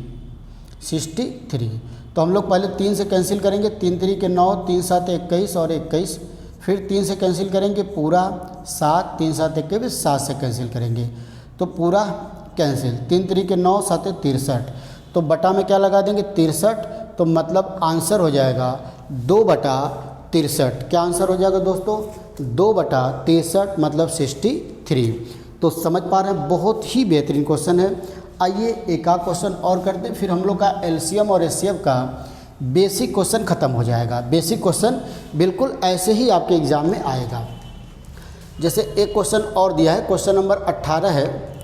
तो हम लोग पहले 3 से कैंसिल करेंगे, 3 3 के 9, 3 7 21 और 21, फिर 3 से कैंसिल करेंगे पूरा 7, 3 7 21, 7 से कैंसिल करेंगे तो पूरा कैंसिल, 3 3 के 9, 7 63, तो बटा में क्या लगा देंगे 63, तो मतलब आंसर हो जाएगा 2/63। क्या आंसर हो जाएगा दोस्तों 2/63 मतलब 63। तो समझ पा रहे हैं, बहुत ही बेहतरीन क्वेश्चन है। आइए एक आध क्वेश्चन और करते हैं, फिर हम लोग का एलसीएम और एचसीएफ का बेसिक क्वेश्चन ख़त्म हो जाएगा। बेसिक क्वेश्चन बिल्कुल ऐसे ही आपके एग्ज़ाम में आएगा। जैसे एक क्वेश्चन और दिया है, क्वेश्चन नंबर 18 है,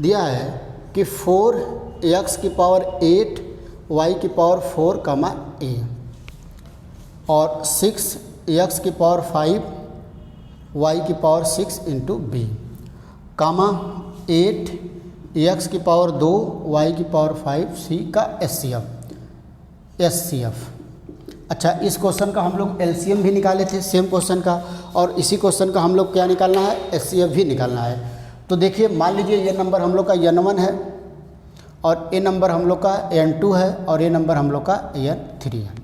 दिया है कि 4x की पावर 8 y की पावर 4 कमा a और 6x की पावर 5 y की power 6 into B comma 8 x की पावर 2 y की पावर 5 c का एचसीएफ। अच्छा, इस क्वेश्चन का हम लोग एलसीएम भी निकाले थे सेम क्वेश्चन का, और इसी क्वेश्चन का हम लोग क्या निकालना है, एचसीएफ भी निकालना है। तो देखिए मान लीजिए ये नंबर हम लोग का n1 है और ये नंबर हम लोग का n2 है और ये नंबर हम लोग का n3 है।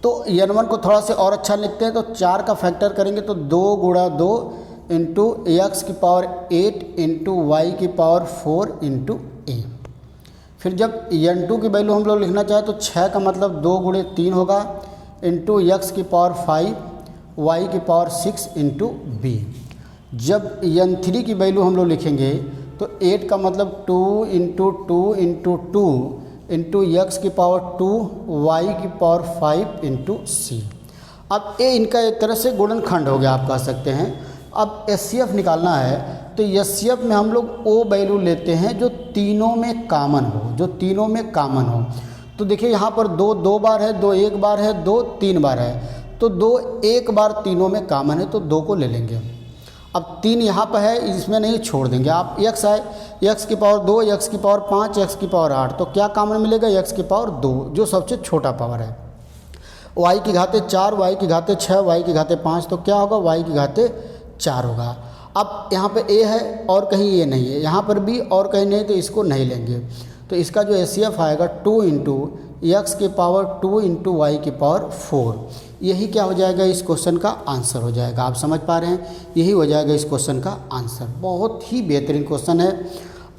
तो n1 को थोड़ा से और अच्छा लिखते हैं, तो 4 का फैक्टर करेंगे तो 2 गुणा 2 इंटू एक्स की पावर 8 इंटू वाई की पावर 4 इंटू ए। फिर जब n2 की वैल्यू हम लोग लिखना चाहें तो 6 का मतलब 2 गुणे 3 होगा इंटू एक्स की पावर 5 वाई की पावर 6 इंटू बी। जब n3 की वैल्यू हम लोग लिखेंगे तो 8 का मतलब 2 इंटू 2 इंटू 2 इंटू एक्स की पावर 2 वाई की पावर 5 इंटू सी। अब ये इनका एक तरह से गुणनखंड हो गया आप कह सकते हैं। अब एचसीएफ निकालना है तो एचसीएफ में हम लोग वो वैल्यू लेते हैं जो तीनों में कॉमन हो, तो देखिए यहाँ पर 2 बार है, 2 1 बार है, 2 3 बार है, तो 2 1 बार तीनों में कॉमन है तो 2 को ले लेंगे। अब 3 यहाँ पर है, इसमें नहीं छोड़ देंगे आप। x है, x की पावर 2, x की पावर 5, x की पावर 8, तो क्या कॉमन मिलेगा, x की पावर 2 जो सबसे छोटा पावर है। y की घाते 4, y की घाते 6, y की घाते 5, तो क्या होगा, y की घाते 4 होगा। अब यहाँ पे a है और कहीं ये नहीं है, यहाँ पर भी और कहीं नहीं, तो इसको नहीं लेंगे। तो इसका जो एचसीएफ आएगा 2 इंटू एक्स की पावर 2 इंटू वाई की पावर 4, यही क्या हो जाएगा, इस क्वेश्चन का आंसर हो जाएगा। आप समझ पा रहे हैं, यही हो जाएगा इस क्वेश्चन का आंसर। बहुत ही बेहतरीन क्वेश्चन है।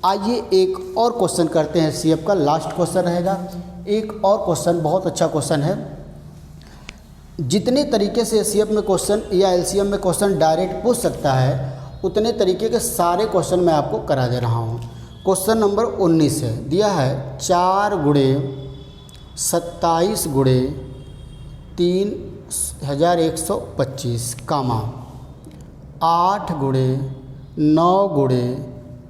आइए एक और क्वेश्चन करते हैं, एचसीएफ का लास्ट क्वेश्चन रहेगा। एक और क्वेश्चन बहुत अच्छा क्वेश्चन है। जितने तरीके से एचसीएफ में क्वेश्चन या एलसीएम में क्वेश्चन डायरेक्ट पूछ सकता है, उतने तरीके के सारे क्वेश्चन मैं आपको करा दे रहा हूँ। क्वेश्चन नंबर 19 है, दिया है 4 गुणे 27 गुणे 3125 कामा 8 गुणे 9 गुणे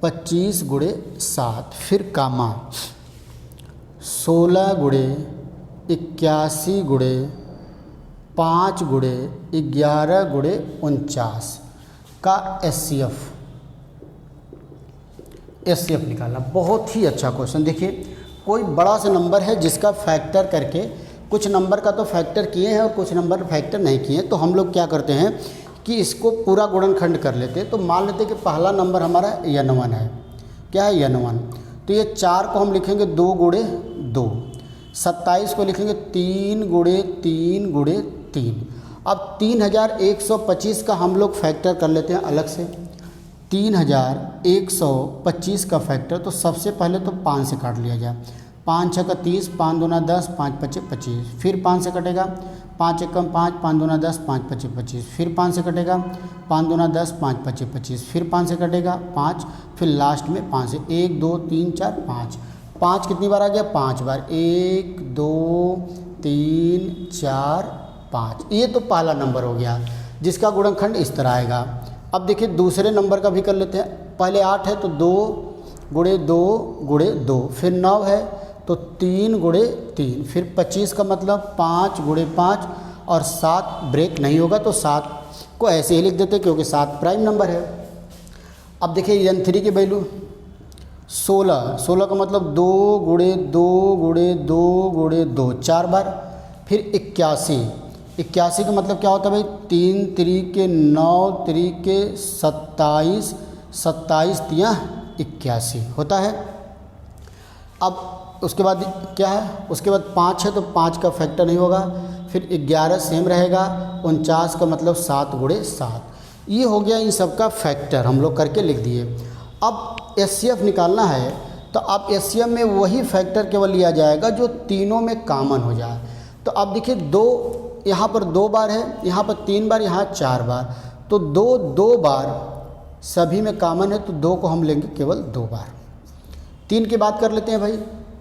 25 गुणे 7, फिर कामा 16 गुणे 81 गुणे 5 गुणे 11 गुणे 49 का एचसीएफ निकालना। बहुत ही अच्छा क्वेश्चन। देखिए कोई बड़ा सा नंबर है जिसका फैक्टर करके, कुछ नंबर का तो फैक्टर किए हैं और कुछ नंबर फैक्टर नहीं किए हैं, तो हम लोग क्या करते हैं कि इसको पूरा गुणनखंड कर लेते हैं। तो मान लेते हैं कि पहला नंबर हमारा n1 है। क्या है, n1। तो ये 4 को हम लिखेंगे 2 गुणे 2, 27 को लिखेंगे 3 गुणे 3 गुणे 3। अब 3125 का हम लोग फैक्टर कर लेते हैं अलग से। 3125 का फैक्टर, तो सबसे पहले तो 5 से काट लिया जाए। 5 6 का 30, 5 दूना 10, 5 5 25, फिर 5 से कटेगा, 5 1 5, 5 दूना 10, 5 5 25, फिर 5 से कटेगा, 5 दूना 10, 5 5 25, फिर 5 से कटेगा 5, फिर लास्ट में 5 से 1 2 3 4 5। 5 कितनी बार आ गया, 5 बार, 1 2 3 4 5। ये तो पहला नंबर हो गया जिसका गुणनखंड इस तरह आएगा। अब देखिए दूसरे नंबर का भी कर लेते हैं। पहले 8 है तो 2 गुणे 2 गुणे 2, फिर 9 है तो 3 गुणे 3, फिर 25 का मतलब 5 गुणे 5 और 7 ब्रेक नहीं होगा तो 7 को ऐसे ही लिख देते क्योंकि 7 प्राइम नंबर है। अब देखिए n3 की वैल्यू 16 का मतलब 2 गुणे 2 गुणे 2 गुणे 2, 4 बार, फिर 81, 81 का मतलब क्या होता है भाई, 3 तरीके 9 तरीके 27, 27 तिया 81 होता है। अब उसके बाद क्या है, उसके बाद 5 है तो 5 का फैक्टर नहीं होगा, फिर 11 सेम रहेगा, 49 का मतलब 7 गुणे 7। ये हो गया इन सब का फैक्टर, हम लोग करके लिख दिए। अब एचसीएफ निकालना है तो अब एचसीएफ में वही फैक्टर केवल लिया जाएगा जो तीनों में कॉमन हो जाए। तो अब देखिए 2 यहाँ पर 2 बार है, यहाँ पर 3 बार, यहाँ 4 बार, तो 2 बार सभी में कॉमन है, तो 2 को हम लेंगे केवल 2 बार। 3 की बात कर लेते हैं भाई,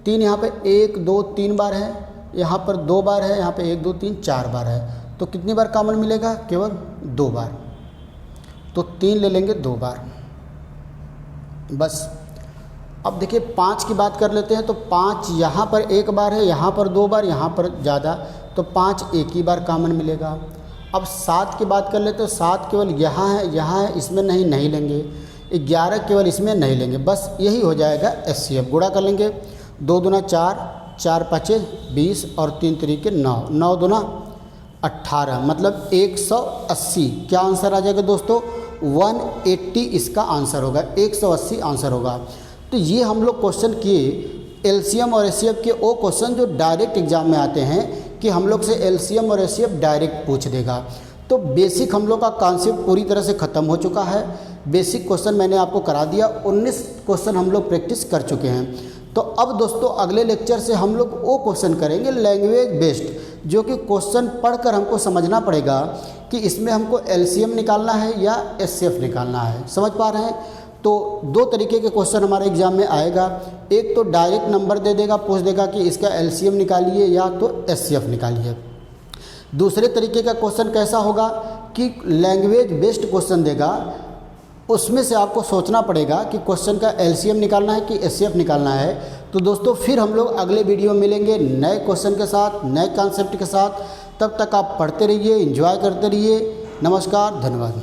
3 यहाँ पे 1 2 3 बार है, यहाँ पर 2 बार है, यहाँ पे 1 2 3 4 बार है, तो कितनी बार कॉमन मिलेगा, केवल 2 बार, तो 3 ले लेंगे 2 बार बस। अब देखिए 5 की बात कर लेते हैं, तो 5 यहाँ पर 1 बार है, यहाँ पर 2 बार, यहाँ पर ज़्यादा, तो 5 एक ही बार कॉमन मिलेगा। अब 7 की बात कर लेते हैं, 7 केवल यहाँ है, इसमें नहीं लेंगे, 11 केवल इसमें नहीं लेंगे, बस यही हो जाएगा एचसीएफ। गुणा कर लेंगे, 2 दूना 4, 4 5 20 और 3 तरीके 9, 9 दूना 18, मतलब 180। क्या आंसर आ जाएगा दोस्तों, 180 इसका आंसर होगा, 180 आंसर होगा। तो ये हम लोग क्वेश्चन किए एलसीएम और एचसीएफ के, वो क्वेश्चन जो डायरेक्ट एग्जाम में आते हैं कि हम लोग से एलसीएम और एचसीएफ डायरेक्ट पूछ देगा। तो बेसिक हम लोग का कॉन्सेप्ट पूरी तरह से ख़त्म हो चुका है। बेसिक क्वेश्चन मैंने आपको करा दिया, 19 क्वेश्चन हम लोग प्रैक्टिस कर चुके हैं। तो अब दोस्तों अगले लेक्चर से हम लोग वो क्वेश्चन करेंगे लैंग्वेज बेस्ड, जो कि क्वेश्चन पढ़कर हमको समझना पड़ेगा कि इसमें हमको एलसीएम निकालना है या एचसीएफ निकालना है। समझ पा रहे हैं? तो 2 तरीके के क्वेश्चन हमारे एग्जाम में आएगा, एक तो डायरेक्ट नंबर दे देगा, पूछ देगा कि इसका एलसीएम निकालिए या तो एचसीएफ निकालिए। दूसरे तरीके का क्वेश्चन कैसा होगा कि लैंग्वेज बेस्ड क्वेश्चन देगा, उसमें से आपको सोचना पड़ेगा कि क्वेश्चन का एलसीएम निकालना है कि एचसीएफ निकालना है। तो दोस्तों फिर हम लोग अगले वीडियो में मिलेंगे नए क्वेश्चन के साथ, नए कॉन्सेप्ट के साथ। तब तक आप पढ़ते रहिए, एंजॉय करते रहिए। नमस्कार, धन्यवाद।